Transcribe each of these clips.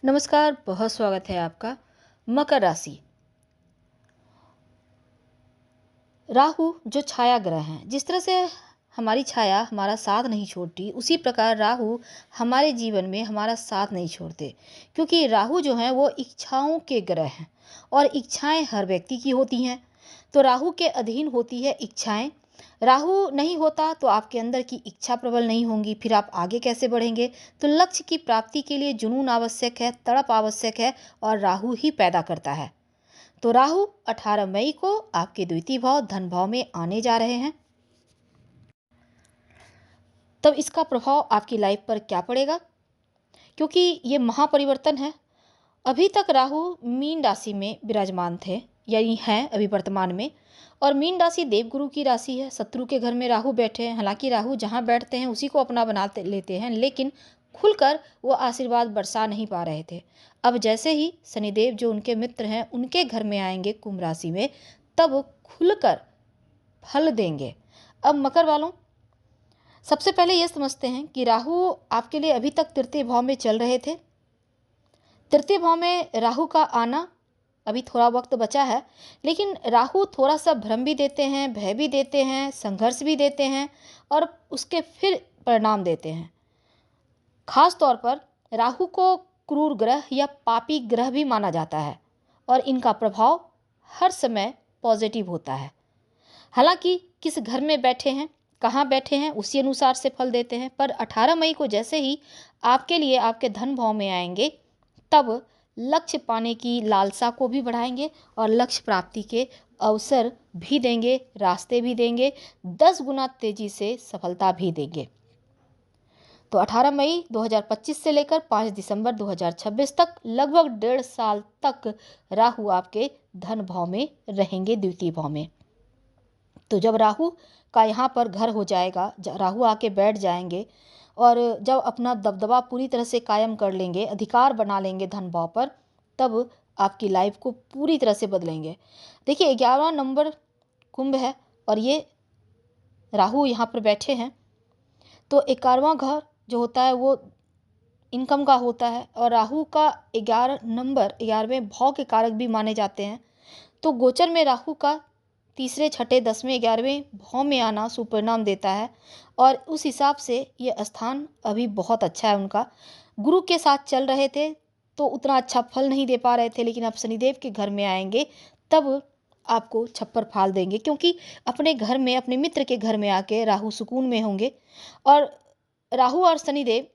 नमस्कार, बहुत स्वागत है आपका। मकर राशि। राहु जो छाया ग्रह हैं, जिस तरह से हमारी छाया हमारा साथ नहीं छोड़ती, उसी प्रकार राहु हमारे जीवन में हमारा साथ नहीं छोड़ते। क्योंकि राहु जो हैं वो इच्छाओं के ग्रह हैं और इच्छाएं हर व्यक्ति की होती हैं। तो राहु के अधीन होती है इच्छाएं। राहु नहीं होता तो आपके अंदर की इच्छा प्रबल नहीं होंगी, फिर आप आगे कैसे बढ़ेंगे। तो लक्ष्य की प्राप्ति के लिए जुनून आवश्यक है, तड़प आवश्यक है और राहु ही पैदा करता है। तो राहु 18 मई को आपके द्वितीय भाव धन भाव में आने जा रहे हैं। तब इसका प्रभाव आपकी लाइफ पर क्या पड़ेगा, क्योंकि ये महापरिवर्तन है। अभी तक राहु मीन राशि में विराजमान थे, यानी हैं अभी वर्तमान में। और मीन राशि देवगुरु की राशि है, शत्रु के घर में राहु बैठे हैं। हालांकि राहु जहां बैठते हैं उसी को अपना बनाते लेते हैं, लेकिन खुलकर वो आशीर्वाद बरसा नहीं पा रहे थे। अब जैसे ही शनिदेव जो उनके मित्र हैं उनके घर में आएंगे कुंभ राशि में, तब खुलकर फल देंगे। अब मकर वालों, सबसे पहले ये समझते हैं कि राहु आपके लिए अभी तक तृतीय भाव में चल रहे थे। तृतीय भाव में राहु का आना अभी थोड़ा वक्त बचा है, लेकिन राहु थोड़ा सा भ्रम भी देते हैं, भय भी देते हैं, संघर्ष भी देते हैं और उसके फिर परिणाम देते हैं। खास तौर पर राहु को क्रूर ग्रह या पापी ग्रह भी माना जाता है और इनका प्रभाव हर समय पॉजिटिव होता है। हालांकि किस घर में बैठे हैं, कहाँ बैठे हैं, उसी अनुसार से फल देते हैं। पर 18 मई को जैसे ही आपके लिए आपके धन भाव में आएंगे, तब लक्ष्य पाने की लालसा को भी बढ़ाएंगे और लक्ष्य प्राप्ति के अवसर भी देंगे, रास्ते भी देंगे, 10 गुना तेजी से सफलता भी देंगे। तो 18 मई 2025 से लेकर 5 दिसंबर 2026 तक लगभग 1.5 साल तक राहु आपके धन भाव में रहेंगे, द्वितीय भाव में। तो जब राहु का यहाँ पर घर हो जाएगा, राहु आके बैठ जाएंगे और जब अपना दबदबा पूरी तरह से कायम कर लेंगे, अधिकार बना लेंगे धन भाव पर, तब आपकी लाइफ को पूरी तरह से बदलेंगे। देखिए, 11वां नंबर कुंभ है और ये राहु यहाँ पर बैठे हैं। तो 11वां घर जो होता है वो इनकम का होता है और राहु का 11 नंबर 11वें भाव के कारक भी माने जाते हैं। तो गोचर में राहु का तीसरे, छठे, 10वें, 11वें भाव में आना सुपरिणाम देता है और उस हिसाब से ये स्थान अभी बहुत अच्छा है उनका। गुरु के साथ चल रहे थे तो उतना अच्छा फल नहीं दे पा रहे थे, लेकिन अब शनिदेव के घर में आएंगे तब आपको छप्पर फाड़ देंगे, क्योंकि अपने घर में, अपने मित्र के घर में आके राहु सुकून में होंगे। और राहु और शनिदेव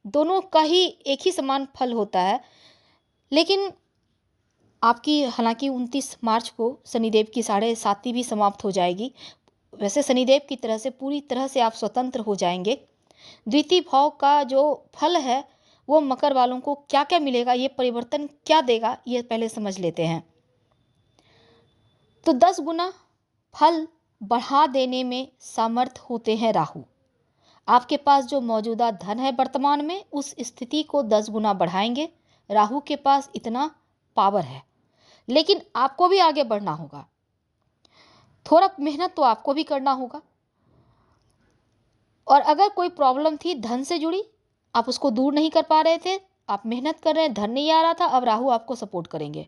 दोनों का ही एक ही समान फल होता है, लेकिन आपकी हालांकि 29 मार्च को शनिदेव की 7.5 भी समाप्त हो जाएगी। वैसे शनिदेव की तरह से पूरी तरह से आप स्वतंत्र हो जाएंगे। द्वितीय भाव का जो फल है वो मकर वालों को क्या क्या मिलेगा, ये परिवर्तन क्या देगा, ये पहले समझ लेते हैं। तो 10 गुना फल बढ़ा देने में सामर्थ होते हैं राहु। आपके पास जो मौजूदा धन है वर्तमान में, उस स्थिति को 10 गुना बढ़ाएंगे। राहु के पास इतना पावर है, लेकिन आपको भी आगे बढ़ना होगा। थोड़ा मेहनत तो आपको भी करना होगा। और अगर कोई प्रॉब्लम थी धन से जुड़ी, आप उसको दूर नहीं कर पा रहे थे, आप मेहनत कर रहे हैं, धन नहीं आ रहा था, अब राहु आपको सपोर्ट करेंगे।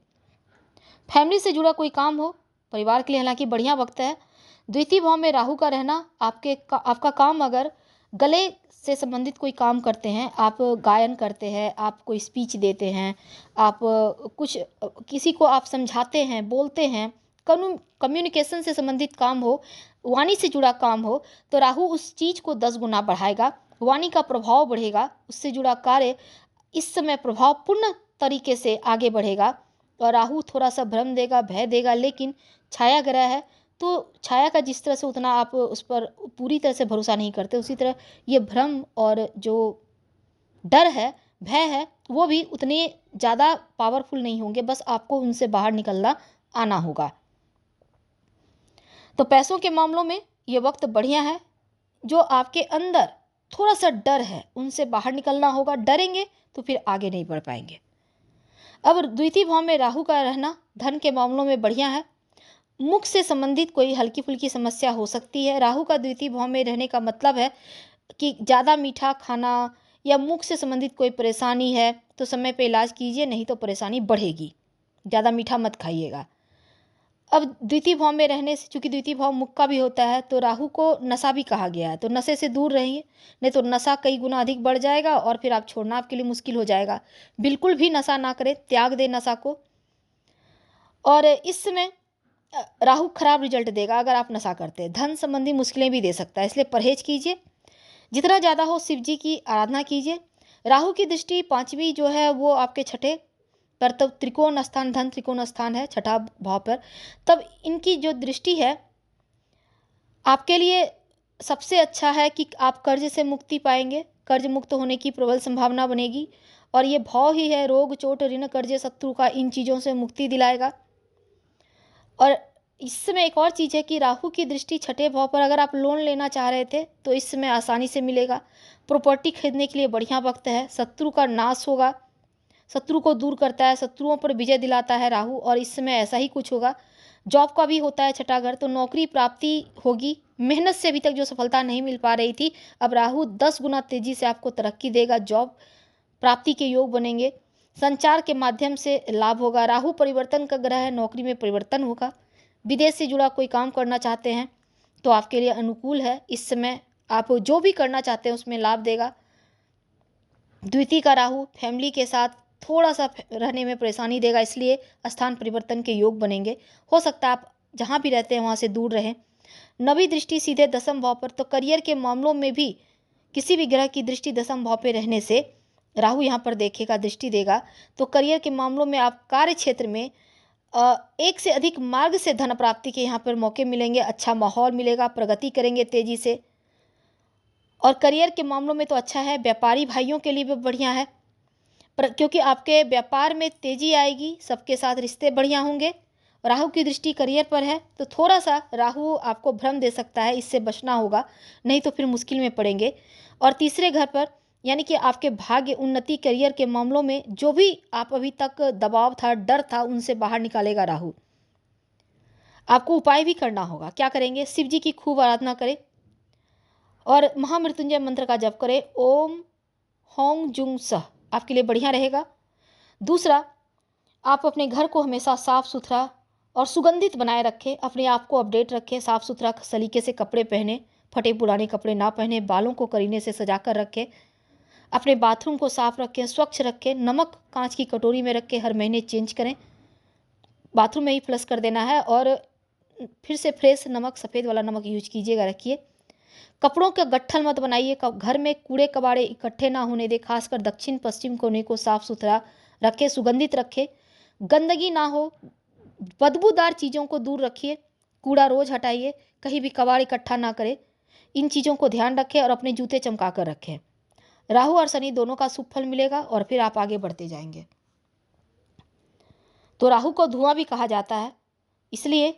फैमिली से जुड़ा कोई काम हो, परिवार के लिए हालांकि बढ़िया वक्त है। द्वितीय भाव में राहु का रहना आपका काम, अगर गले से संबंधित कोई काम करते हैं, आप गायन करते हैं, आप कोई स्पीच देते हैं, आप कुछ किसी को आप समझाते हैं, बोलते हैं, कम्युनिकेशन से संबंधित काम हो, वाणी से जुड़ा काम हो, तो राहु उस चीज़ को 10 गुना बढ़ाएगा। वाणी का प्रभाव बढ़ेगा, उससे जुड़ा कार्य इस समय प्रभावपूर्ण तरीके से आगे बढ़ेगा। और राहु थोड़ा सा भ्रम देगा, भय देगा, लेकिन छाया ग्रह है तो छाया का जिस तरह से उतना आप उस पर पूरी तरह से भरोसा नहीं करते, उसी तरह ये भ्रम और जो डर है, भय है, वो भी उतने ज़्यादा पावरफुल नहीं होंगे। बस आपको उनसे बाहर निकलना आना होगा। तो पैसों के मामलों में ये वक्त बढ़िया है। जो आपके अंदर थोड़ा सा डर है, उनसे बाहर निकलना होगा। डरेंगे तो फिर आगे नहीं बढ़ पाएंगे। अब द्वितीय भाव में राहु का रहना धन के मामलों में बढ़िया है। मुख से संबंधित कोई हल्की फुल्की समस्या हो सकती है। राहु का द्वितीय भाव में रहने का मतलब है कि ज़्यादा मीठा खाना या मुख से संबंधित कोई परेशानी है तो समय पे इलाज कीजिए, नहीं तो परेशानी बढ़ेगी। ज़्यादा मीठा मत खाइएगा। अब द्वितीय भाव में रहने से, चूंकि द्वितीय भाव मुख का भी होता है, तो राहु को नशा भी कहा गया है, तो नशे से दूर रहिए, नहीं तो नशा कई गुना अधिक बढ़ जाएगा और फिर आप छोड़ना आपके लिए मुश्किल हो जाएगा। बिल्कुल भी नशा ना करें, त्याग दें नशा को। और इस समय राहु खराब रिजल्ट देगा अगर आप नशा करते हैं, धन संबंधी मुश्किलें भी दे सकता है, इसलिए परहेज कीजिए। जितना ज़्यादा हो शिव जी की आराधना कीजिए। राहु की दृष्टि पांचवी जो है वो आपके छठे पर, तब त्रिकोण स्थान, धन त्रिकोण स्थान है छठा भाव पर, तब इनकी जो दृष्टि है आपके लिए सबसे अच्छा है कि आप कर्ज से मुक्ति पाएंगे, कर्ज मुक्त होने की प्रबल संभावना बनेगी। और ये भाव ही है रोग, चोट, ऋण, कर्ज, शत्रु का, इन चीज़ों से मुक्ति दिलाएगा। और इस समय एक और चीज़ है कि राहु की दृष्टि छठे भाव पर, अगर आप लोन लेना चाह रहे थे तो इस समय आसानी से मिलेगा। प्रॉपर्टी खरीदने के लिए बढ़िया वक्त है। शत्रु का नाश होगा, शत्रु को दूर करता है, शत्रुओं पर विजय दिलाता है राहु, और इस समय ऐसा ही कुछ होगा। जॉब का भी होता है छठा घर, तो नौकरी प्राप्ति होगी। मेहनत से अभी तक जो सफलता नहीं मिल पा रही थी, अब राहु 10 गुना तेजी से आपको तरक्की देगा, जॉब प्राप्ति के योग बनेंगे। संचार के माध्यम से लाभ होगा। राहु परिवर्तन का ग्रह है, नौकरी में परिवर्तन होगा। विदेश से जुड़ा कोई काम करना चाहते हैं तो आपके लिए अनुकूल है। इस समय आप जो भी करना चाहते हैं उसमें लाभ देगा। द्वितीय का राहु फैमिली के साथ थोड़ा सा रहने में परेशानी देगा, इसलिए स्थान परिवर्तन के योग बनेंगे। हो सकता है आप जहाँ भी रहते हैं वहाँ से दूर रहें। नवी दृष्टि सीधे दसम भाव पर, तो करियर के मामलों में भी किसी भी ग्रह की दृष्टि दसम भाव पे रहने से, राहु यहाँ पर देखेगा, दृष्टि देगा, तो करियर के मामलों में आप कार्य क्षेत्र में एक से अधिक मार्ग से धन प्राप्ति के यहाँ पर मौके मिलेंगे। अच्छा माहौल मिलेगा, प्रगति करेंगे तेजी से। और करियर के मामलों में तो अच्छा है, व्यापारी भाइयों के लिए भी बढ़िया है, पर क्योंकि आपके व्यापार में तेजी आएगी, सबके साथ रिश्ते बढ़िया होंगे। राहु की दृष्टि करियर पर है, तो थोड़ा सा राहु आपको भ्रम दे सकता है, इससे बचना होगा, नहीं तो फिर मुश्किल में पड़ेंगे। और तीसरे घर पर, यानी कि आपके भाग्य, उन्नति, करियर के मामलों में जो भी आप अभी तक दबाव था, डर था, उनसे बाहर निकालेगा राहु। आपको उपाय भी करना होगा। क्या करेंगे? शिव जी की खूब आराधना करें और महामृत्युंजय मंत्र का जप करें, ओम होंग जुंग सह, आपके लिए बढ़िया रहेगा। दूसरा, आप अपने घर को हमेशा साफ सुथरा और सुगंधित बनाए रखें, अपने आप को अपडेट रखें, साफ सुथरा सलीके से कपड़े पहने, फटे पुराने कपड़े ना पहने, बालों को करीने से सजा कर रखें, अपने बाथरूम को साफ रखें, स्वच्छ रखें, नमक कांच की कटोरी में रख के हर महीने चेंज करें, बाथरूम में ही फ्लश कर देना है और फिर से फ्रेश नमक, सफ़ेद वाला नमक यूज कीजिएगा, रखिए। कपड़ों का गट्ठल मत बनाइए, घर में कूड़े कबाड़े इकट्ठे ना होने दे, खासकर दक्षिण पश्चिम कोने को साफ सुथरा रखें, सुगंधित रखें, गंदगी ना हो, बदबूदार चीज़ों को दूर रखिए, कूड़ा रोज़ हटाइए, कहीं भी कबाड़ इकट्ठा ना करें। इन चीज़ों को ध्यान रखें और अपने जूते चमका कर रखें। राहु और शनि दोनों का शुभ फल मिलेगा और फिर आप आगे बढ़ते जाएंगे। तो राहु को धुआं भी कहा जाता है, इसलिए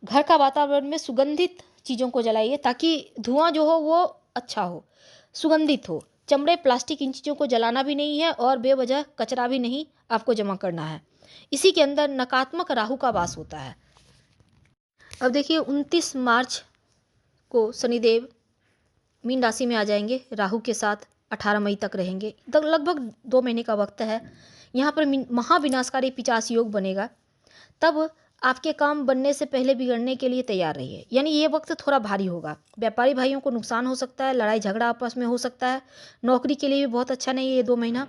घर का वातावरण में सुगंधित चीज़ों को जलाइए ताकि धुआं जो हो वो अच्छा हो, सुगंधित हो। चमड़े, प्लास्टिक, इन चीज़ों को जलाना भी नहीं है और बेवजह कचरा भी नहीं आपको जमा करना है। इसी के अंदर नकारात्मक राहु का वास होता है। अब देखिए 29 मार्च को शनिदेव मीन राशि में आ जाएंगे राहु के साथ, 18 मई तक रहेंगे, लगभग 2 महीने का वक्त है। यहाँ पर महाविनाशकारी पिशाच योग बनेगा, तब आपके काम बनने से पहले बिगड़ने के लिए तैयार रहिए। यानी ये वक्त थोड़ा भारी होगा, व्यापारी भाइयों को नुकसान हो सकता है, लड़ाई झगड़ा आपस में हो सकता है। नौकरी के लिए भी बहुत अच्छा नहीं है ये 2 महीना।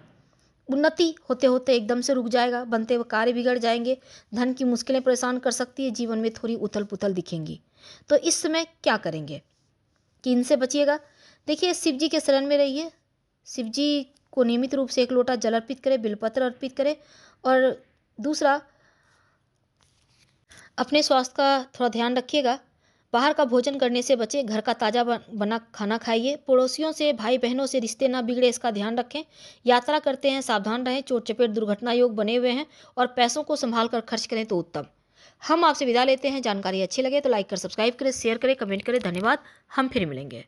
उन्नति होते होते एकदम से रुक जाएगा, बनते हुए कार्य बिगड़ जाएंगे, धन की मुश्किलें परेशान कर सकती है, जीवन में थोड़ी उथल पुथल दिखेंगी। तो इस समय क्या करेंगे कि इनसे बचिएगा? देखिए, शिव जी के शरण में रहिए, शिव जी को नियमित रूप से 1 लोटा जल अर्पित करें, बिलपत्र अर्पित करें। और दूसरा, अपने स्वास्थ्य का थोड़ा ध्यान रखिएगा, बाहर का भोजन करने से बचें, घर का ताज़ा बना खाना खाइए, पड़ोसियों से, भाई बहनों से रिश्ते ना बिगड़े, इसका ध्यान रखें। यात्रा करते हैं सावधान रहें, चोट चपेट दुर्घटना योग बने हुए हैं, और पैसों को संभाल कर खर्च करें तो उत्तम। हम आपसे विदा लेते हैं। जानकारी अच्छी लगे तो लाइक कर सब्सक्राइब करें, शेयर करें, कमेंट करें। धन्यवाद। हम फिर मिलेंगे।